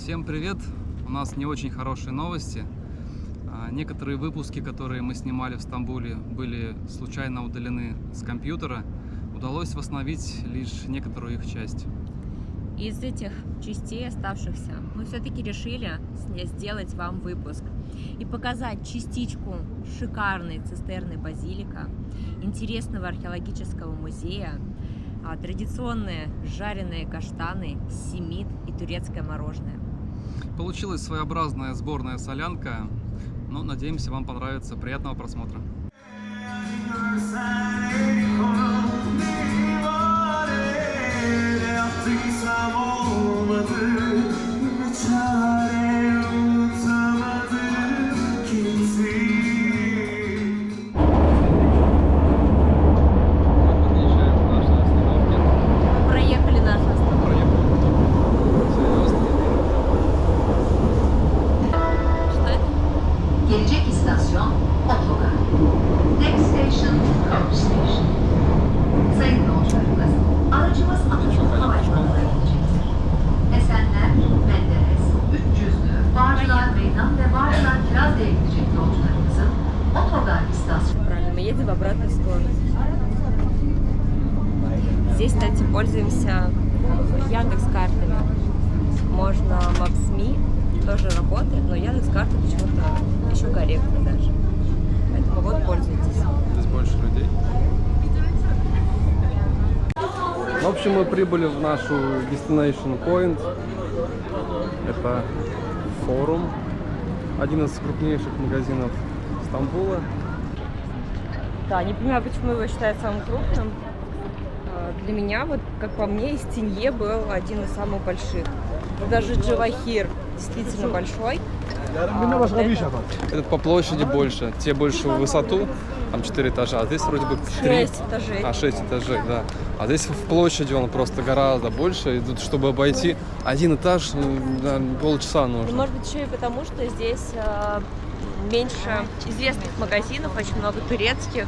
Всем привет! У нас не очень хорошие новости. Некоторые выпуски, которые мы снимали в Стамбуле, были случайно удалены с компьютера. Удалось восстановить лишь некоторую их часть. Из этих частей оставшихся мы все-таки решили сделать вам выпуск и показать частичку шикарной цистерны базилика, интересного археологического музея, традиционные жареные каштаны, семит и турецкое мороженое. Получилась своеобразная сборная солянка, но надеемся, вам понравится. Приятного просмотра! Проехали нашу остановку. Что это? Gelecek istasyon otogar. Next station, Coach Station. Sayın yolcularımız, aracımız Atatürk Havalimanı'na gidecektir. Esenler, Menderes, 300'lü, Bağcılar Meydan ve Bağcılar Kirazlı'ya gidecek yolcularımızın otogar istasyonu. Правильно, мы едем в обратную сторону. Здесь, кстати, пользуемся Яндекс.Картами. Можно Maps.me, тоже работает, но Яндекс.Карты почему-то еще корректно даже. Поэтому вот пользуйтесь. Здесь больше людей. В общем, мы прибыли в нашу Destination Point. Это форум, один из крупнейших магазинов Стамбула. Да, не понимаю, почему его считают самым крупным. Для меня, вот как по мне, Истинье был один из самых больших. Даже Джавахир действительно большой. Этот по площади больше, те больше в высоту, там 4 этажа, а здесь вроде бы 3. 6 этажей. 6 этажей, да. А здесь в площади он просто гораздо больше, и тут, чтобы обойти один этаж, да, полчаса нужно. Может быть, еще и потому, что здесь меньше известных магазинов, очень много турецких.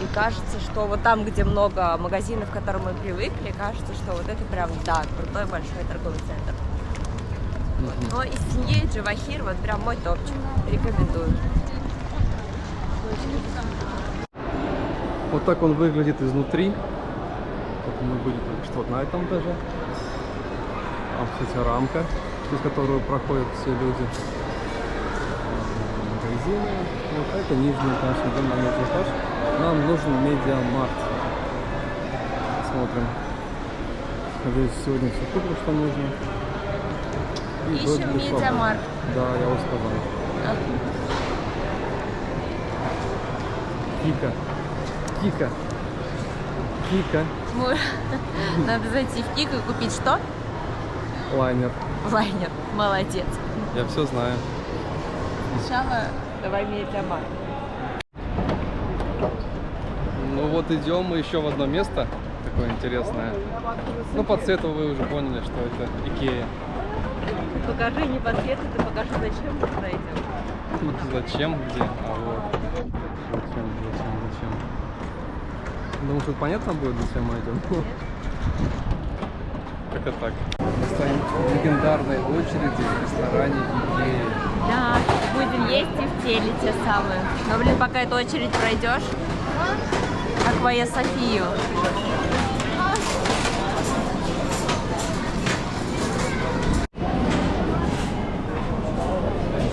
И кажется, что вот там, где много магазинов, к которым мы привыкли, кажется, что вот это прям, да, крутой большой торговый центр. Но Истинье и Джавахир вот прям мой топчик. Рекомендую. Вот так он выглядит изнутри. Вот мы были только что вот на этом этаже. Там, кстати, рамка, через которую проходят все люди. Магазины. Вот это нижний этаж, идем на нижний этаж. Нам нужен медиамарт. Смотрим. Надеюсь, сегодня все купим, что нужно. И Ищем медиамарт. Да, я уже сказал. Кика. Кика. Кика. Надо зайти в Кик и купить что? Лайнер. Лайнер. Молодец. Я все знаю. Сначала давай медиамарт. Ну вот идем мы еще в одно место такое интересное. Ну по цвету вы уже поняли, что это Икея. Покажи не по цвету, ты покажи, зачем мы туда идем. Зачем? Где? А вот. Зачем? Думаю, что понятно будет, зачем мы идем? Как это так? Мы стоим в легендарной очереди в ресторане Икеи. Да, будем есть и в теле те самые. Но, блин, пока эту очередь пройдешь, как в Айя Софию.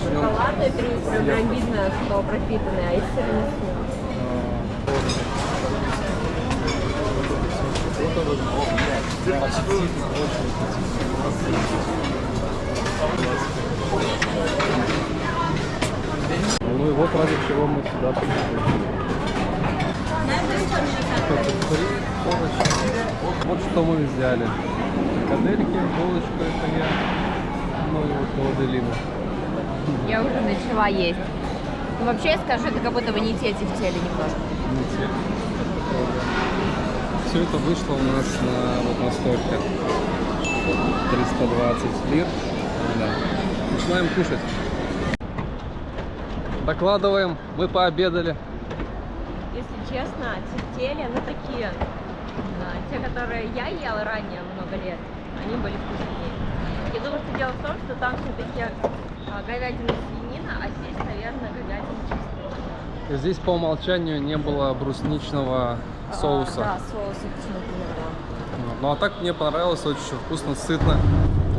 Шоколадный прям видно, что пропитанный, а из тирамису. Ну и вот ради чего мы сюда пришли. Вот что мы взяли. Кадельки, булочку, это я. Ну и вот молоделину. Я уже начала есть. Ну, вообще, я скажу, это как будто вы не тете в теле немножко. Все это вышло у нас вот столько. 320 лир. Да. Начинаем кушать. Докладываем, мы пообедали. Если честно, тефтели, ну такие, те, которые я ела ранее много лет, они были вкуснее. Я думаю, что дело в том, что там все-таки говядина, свинина, а здесь, наверное, говядина чистая. И здесь по умолчанию не было брусничного соуса. Да, соуса почему-то не было. Ну а так мне понравилось, очень вкусно, сытно.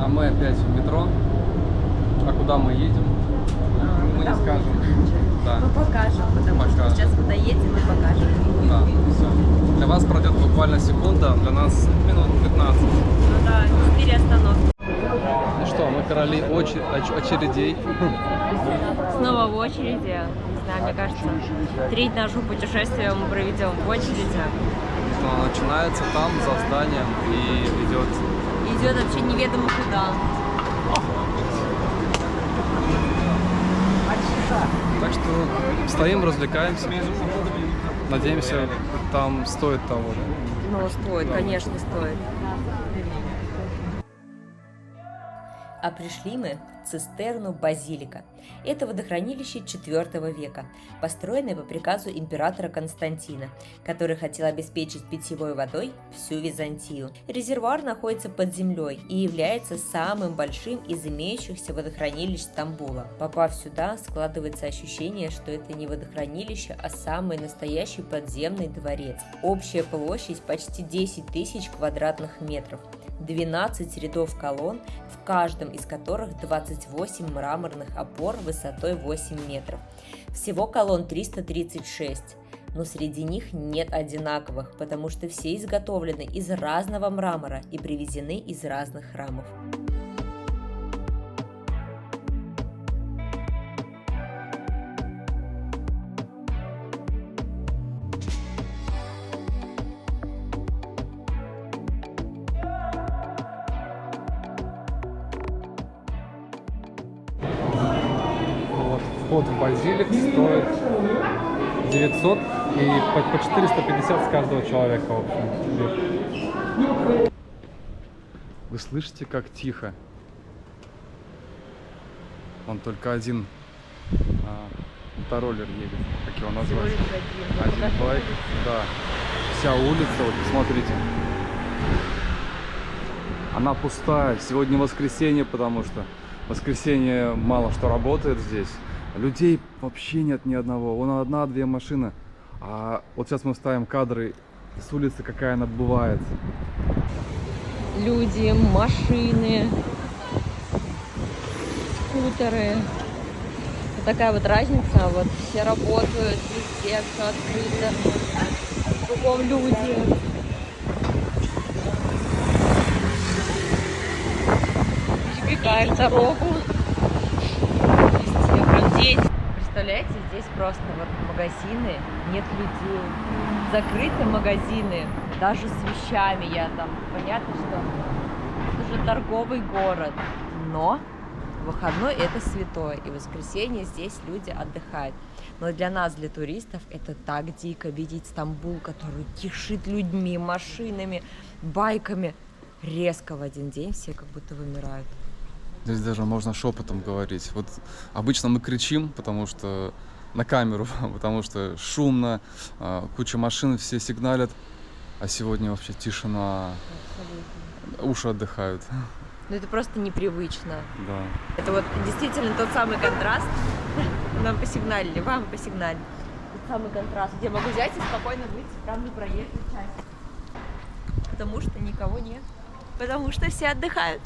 А мы опять в метро. А куда мы едем? Мы не скажем. Да. Мы покажем, потому что сейчас мы доедем и покажем. Да, все. Для вас пройдет буквально секунда, для нас минут 15. Ну да, 4 остановки. Ну что, мы короли очередей. Снова в очереди. Не знаю, мне кажется, треть нашего путешествия мы проведем в очереди. Она начинается там, за зданием, и идет. Идет вообще неведомо куда. Так что стоим, развлекаемся. Надеемся, там стоит того. Ну, стоит, конечно, стоит. А пришли мы в цистерну Базилика. Это водохранилище IV века, построенное по приказу императора Константина, который хотел обеспечить питьевой водой всю Византию. Резервуар находится под землей и является самым большим из имеющихся водохранилищ Стамбула. Попав сюда, складывается ощущение, что это не водохранилище, а самый настоящий подземный дворец. Общая площадь почти 10 тысяч квадратных метров. 12 рядов колонн, в каждом из которых 28 мраморных опор высотой 8 метров. Всего колонн 336, но среди них нет одинаковых, потому что все изготовлены из разного мрамора и привезены из разных храмов. Вход в базилик стоит 900 и по 450 с каждого человека, в общем. Вы слышите, как тихо? Он только один мотороллер едет, как его назвать? Один байк, да. Вся улица, вот посмотрите. Она пустая. Сегодня воскресенье, потому что в воскресенье мало что работает здесь. Людей вообще нет ни одного. Вон одна-две машины. А вот сейчас мы ставим кадры с улицы, какая она бывает. Люди, машины, скутеры. Вот такая вот разница. Вот все работают, везде все открыто. Кругом люди. Перебегают дорогу. Представляете, здесь просто вот магазины, нет людей, закрыты магазины, даже с вещами я там, понятно, что это же торговый город, но выходной это святое, и в воскресенье здесь люди отдыхают. Но для нас, для туристов, это так дико видеть Стамбул, который кишит людьми, машинами, байками. Резко в один день все как будто вымирают. Здесь даже можно шепотом говорить. Вот обычно мы кричим, потому что на камеру, потому что шумно, куча машин, все сигналят, а сегодня вообще тишина. Абсолютно. Уши отдыхают. Ну это просто непривычно. Да. Это вот действительно тот самый контраст. Нам посигналили, вам посигналили. Тот самый контраст, где я могу взять и спокойно выйти в правую проезжую часть. Потому что никого нет. Потому что все отдыхают.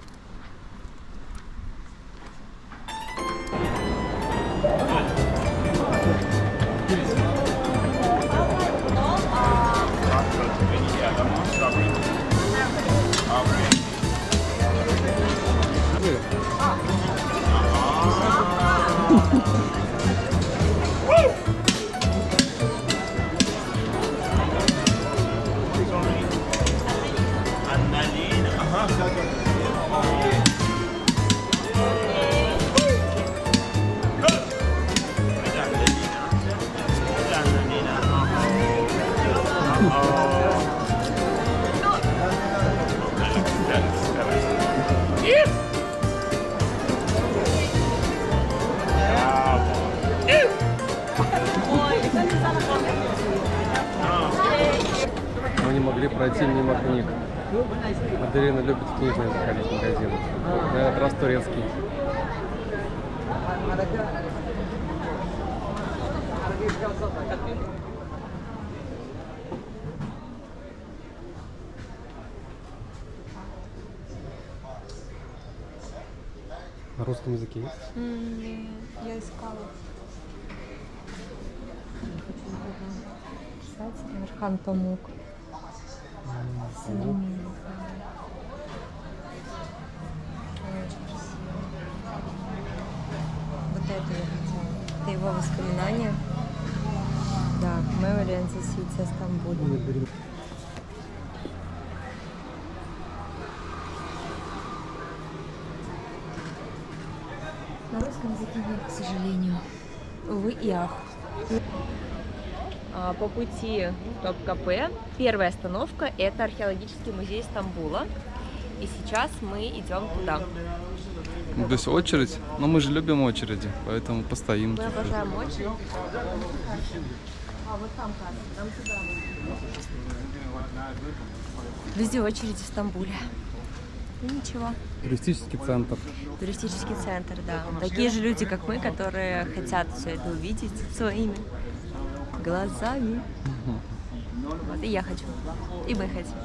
Мы не могли пройти мимо книг. Аделина любит в книжные заходить в магазин. На этот раз турецкий. На русском языке есть? Я искала. Кстати, Архан Памук. Вот это я хотела. Это его воспоминания. Да, Memory and the City Стамбуля. На русском языке нет, к сожалению. Увы и ах. По пути в Топкапы первая остановка – это археологический музей Стамбула. И сейчас мы идем туда. То есть очередь? Но мы же любим очереди, поэтому постоим. Мы обожаем очередь. А вот там касса, там сюда. Везде очереди в Стамбуле. И ничего. Туристический центр. Туристический центр, да. Такие же люди, как мы, которые хотят все это увидеть своими глазами. Вот и я хочу. И мы хотим.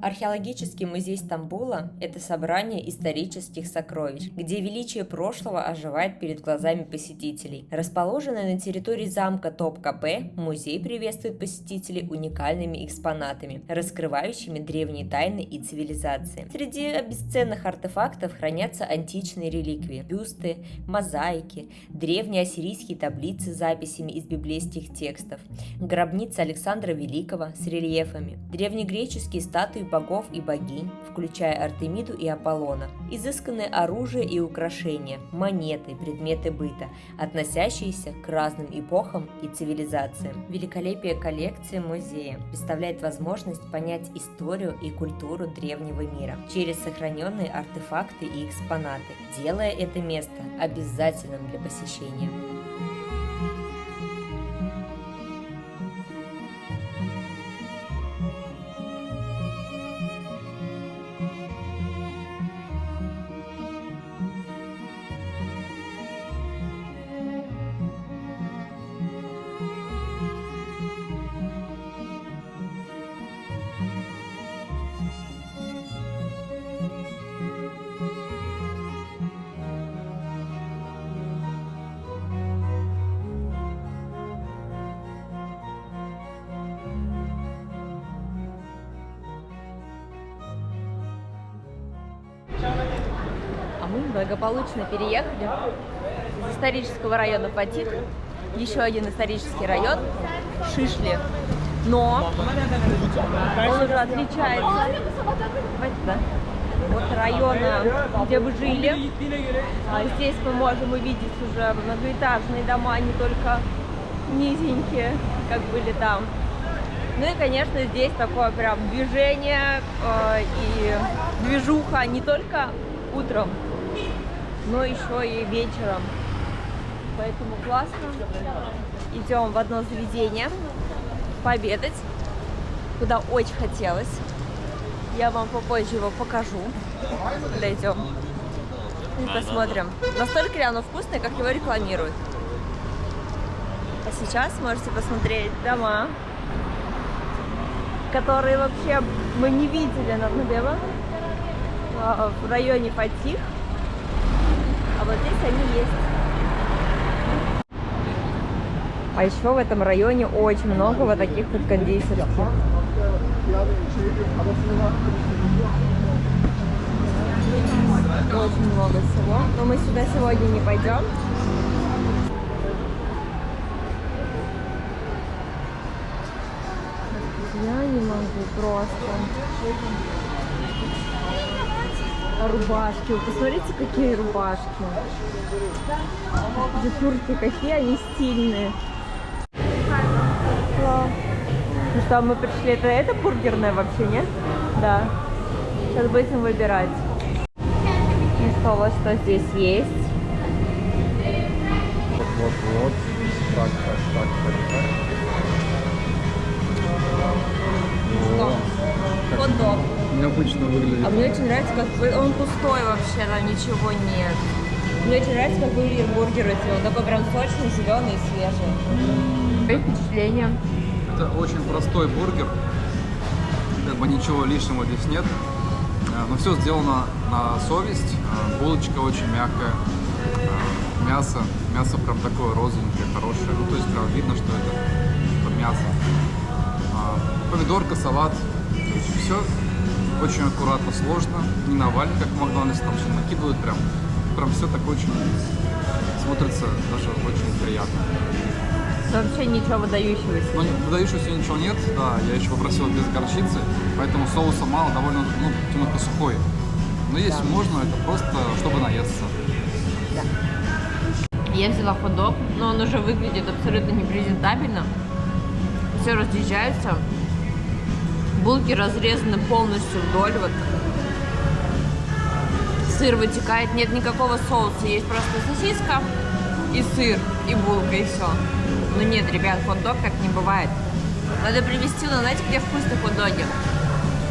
Археологический музей Стамбула – это собрание исторических сокровищ, где величие прошлого оживает перед глазами посетителей. Расположенный на территории замка Топкапы, музей приветствует посетителей уникальными экспонатами, раскрывающими древние тайны и цивилизации. Среди бесценных артефактов хранятся античные реликвии, бюсты, мозаики, древние ассирийские таблицы с записями из библейских текстов, гробница Александра Великого с рельефами, древнегреческие статуи богов и богинь, включая Артемиду и Аполлона, изысканное оружие и украшения, монеты, предметы быта, относящиеся к разным эпохам и цивилизациям. Великолепие коллекции музея представляет возможность понять историю и культуру древнего мира через сохраненные артефакты и экспонаты, делая это место обязательным для посещения. А мы благополучно переехали из исторического района Фатих, еще один исторический район Шишли. Но он уже отличается от района, где вы жили. Здесь мы можем увидеть уже многоэтажные дома, не только низенькие, как были там. Ну и, конечно, здесь такое прям движение и движуха не только утром, но еще и вечером. Поэтому классно. Идем в одно заведение пообедать, куда очень хотелось. Я вам попозже его покажу. Дойдем и посмотрим, настолько ли оно вкусное, как его рекламируют. А сейчас можете посмотреть дома, которые вообще мы не видели на Набева, в районе Фатих. А вот здесь они есть. А еще в этом районе очень много вот таких вот кондитерских. Очень много всего. Но мы сюда сегодня не пойдем. Я не могу просто. Рубашки. Вы посмотрите, какие рубашки. Эти турки, какие они стильные. Ну что, мы пришли. Это бургерная вообще, нет? Да. Сейчас будем выбирать. Ну что, вот что здесь есть. Вот. Так. Что? Хот-дог. Необычно выглядит. А мне очень нравится, как он пустой вообще, там ничего нет. Мне очень нравится, как выглядит бургер, если он такой прям сочный, зеленый и свежий. Какое впечатление? Это очень простой бургер. Как бы ничего лишнего здесь нет. Но все сделано на совесть. Булочка очень мягкая. Мясо прям такое розовенькое, хорошее. Ну, то есть прям видно, что это мясо. Помидорка, салат. Все очень аккуратно, сложно. Не навально, как в Макдональдсе, там все накидывают прям все так очень смотрится даже очень приятно. Вообще ничего выдающегося. Ну, выдающегося ничего нет, да, я еще попросил без горчицы, поэтому соуса мало, довольно, немного сухой. Но есть можно, это просто, чтобы наесться. Да. Я взяла хот-дог, но он уже выглядит абсолютно непрезентабельно. Все разъезжаются. Булки разрезаны полностью вдоль, вот. Сыр вытекает, нет никакого соуса, есть просто сосиска и сыр, и булка, и все. Ну нет, ребят, хот-дог так не бывает. Надо привезти, ну знаете, где вкусные хот-доги?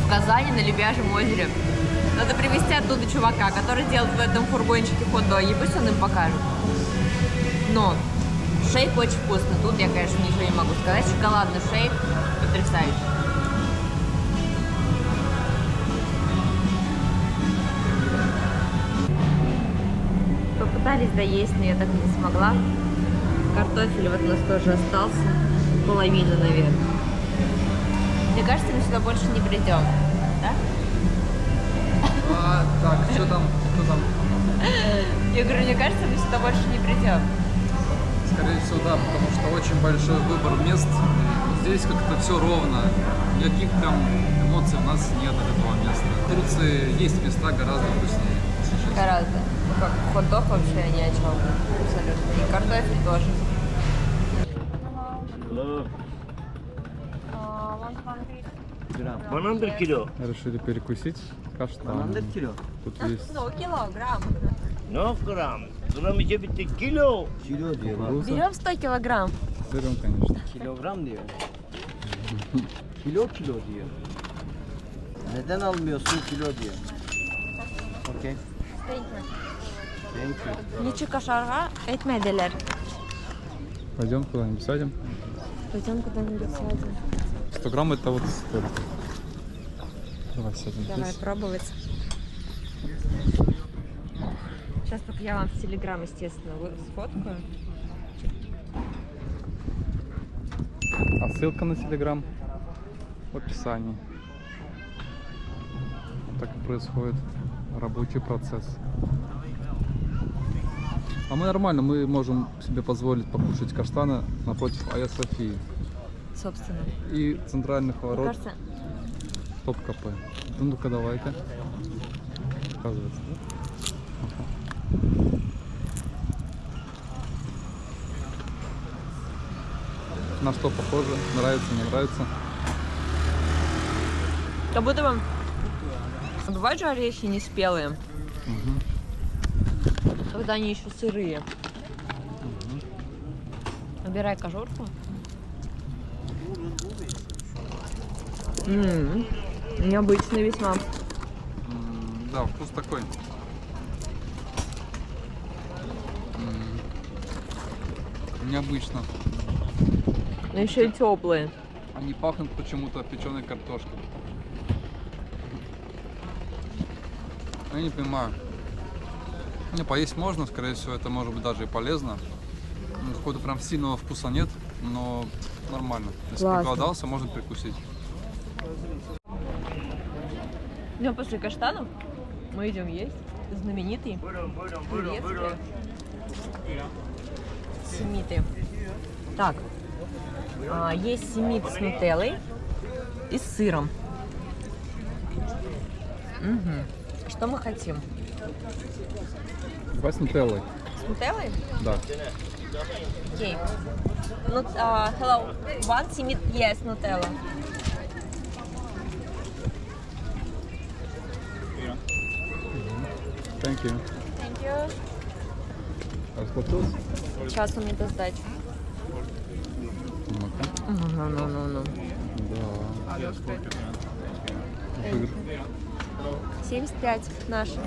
В Казани, на Лебяжьем озере. Надо привезти оттуда чувака, который делает в этом фургончике хот-доги, пусть он им покажет. Но шейк очень вкусный, тут я, конечно, ничего не могу сказать. Шоколадный шейк потрясающий. Попытались доесть, но я так и не смогла. Картофель вот у нас тоже остался. Половина, наверное. Мне кажется, мы сюда больше не придем. Да? Так, что там? Я говорю, мне кажется, мы сюда больше не придем. Скорее всего, да, потому что очень большой выбор мест. Здесь как-то все ровно. Никаких прям эмоций у нас нет от этого места. В Турции есть места гораздо вкуснее. Гораздо. Как хот-дог вообще ни о чем. Абсолютно. И картофель тоже. Hello. 100 kilo. Решили перекусить каштан. 100 kilo. Тут есть Килограмм. No gram. Gram içe bitti kilo. Kilo diyor. Берем 100 килограмм. берем, конечно. Kilogram diyor. Kilo diyor. Neden almıyorsun kilo diyor. Okey. Thank you. Ничего кошарга etmediler. Пойдем куда-нибудь сядем. Пойдем куда-нибудь сядем. 100 грамм это вот столько. Давай сядем Давай здесь. пробовать. Сейчас только я вам в Телеграм, естественно, сфоткаю. А ссылка на Телеграм в описании. Так и происходит рабочий процесс. А мы нормально, мы можем себе позволить покушать каштаны напротив Айя Софии Собственно. и центральных Мне ворот кажется, Топкапы. Ну-ка, давай-ка. Оказывается, да? На что похоже? Нравится, не нравится? как будто бы... Бывают же орехи неспелые, когда они еще сырые. Убирай кожурку. Необычный весьма. Да, вкус такой. Необычно. Но еще и теплые. Они пахнут почему-то печеной картошкой. Я не понимаю. Не, поесть можно, скорее всего, это может быть даже и полезно. Какого-то прям сильного вкуса нет, но нормально. Если Классно. проголодался, можно прикусить. Идем после каштанов. Мы идем есть знаменитый турецкий семиты. Так, есть семит с нутеллой и с сыром. Что мы хотим? Давай с нутеллой. С нутеллой? Да. Окей. Hello, one семит, yes, нутелла. Thank you. Thank you. Расплатился? Сейчас у меня это сдача. Ну-ка. Ну. Да. Жир. 75 наши.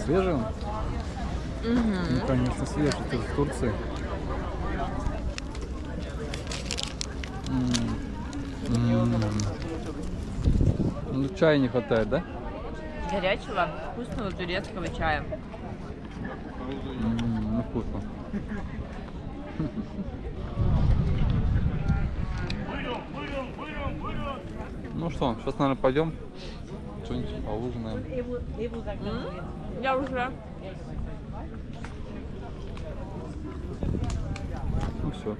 Свежий он? Ну, конечно, свежий. Это в Турции. Ну, чая не хватает, да? Горячего, вкусного турецкого чая. Ну, вкусно. Ну что, сейчас, наверное, пойдем что-нибудь поужинаем. Я уже. Ну все.